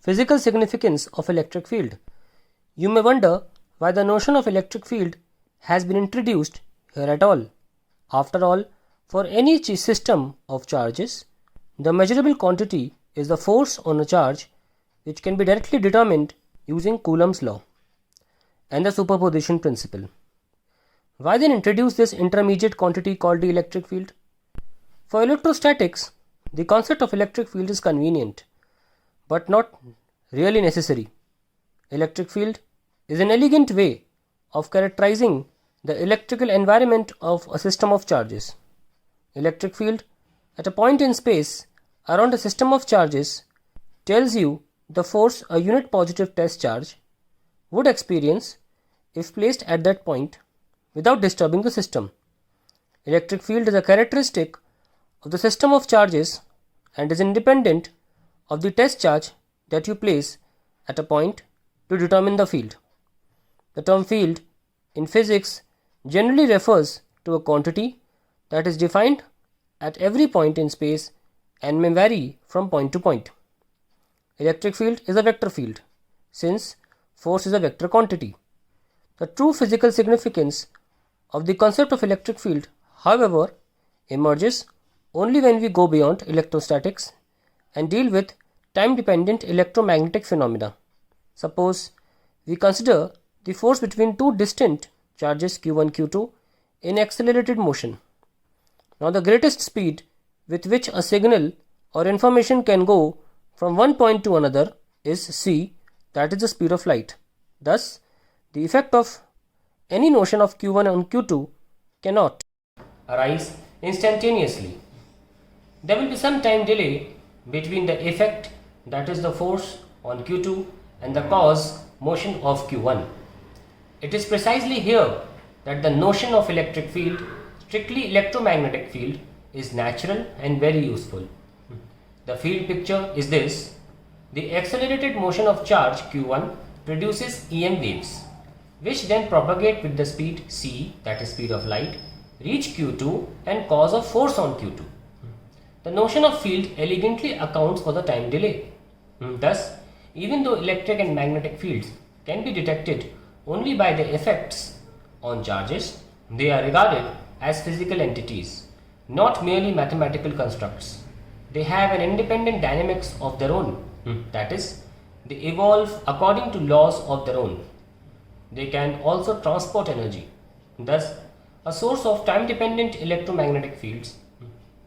Physical significance of electric field. You may wonder why the notion of electric field has been introduced here at all. After all, for any system of charges, the measurable quantity is the force on a charge, which can be directly determined using Coulomb's law and the superposition principle. Why then introduce this intermediate quantity called the electric field? For electrostatics, the concept of electric field is convenient, but not really necessary. Electric field is an elegant way of characterizing the electrical environment of a system of charges. Electric field at a point in space around a system of charges tells you the force a unit positive test charge would experience if placed at that point without disturbing the system. Electric field is a characteristic of the system of charges and is independent of the test charge that you place at a point to determine the field. The term field in physics generally refers to a quantity that is defined at every point in space and may vary from point to point. Electric field is a vector field, since force is a vector quantity. The true physical significance of the concept of electric field, however, emerges only when we go beyond electrostatics and deal with time-dependent electromagnetic phenomena. Suppose we consider the force between two distant charges q1, q2 in accelerated motion. Now the greatest speed with which a signal or information can go from one point to another is c, that is the speed of light. Thus, the effect of any notion of q1 on q2 cannot arise instantaneously. There will be some time delay between the effect, that is the force on q2, and the cause motion of q1. It is precisely here that the notion of electric field, strictly electromagnetic field, is natural and very useful. The field picture is this: the accelerated motion of charge q1 produces EM waves, which then propagate with the speed c, that is speed of light, reach q2 and cause a force on q2. The notion of field elegantly accounts for the time delay. Thus, even though electric and magnetic fields can be detected only by the effects on charges, they are regarded as physical entities, not merely mathematical constructs. They have an independent dynamics of their own, that is, they evolve according to laws of their own. They can also transport energy. Thus, a source of time-dependent electromagnetic fields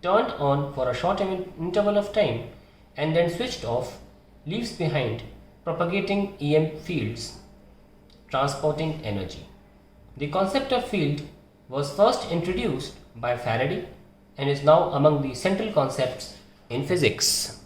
turned on for a short interval of time and then switched off leaves behind propagating EM fields transporting energy. The concept of field was first introduced by Faraday and is now among the central concepts in physics.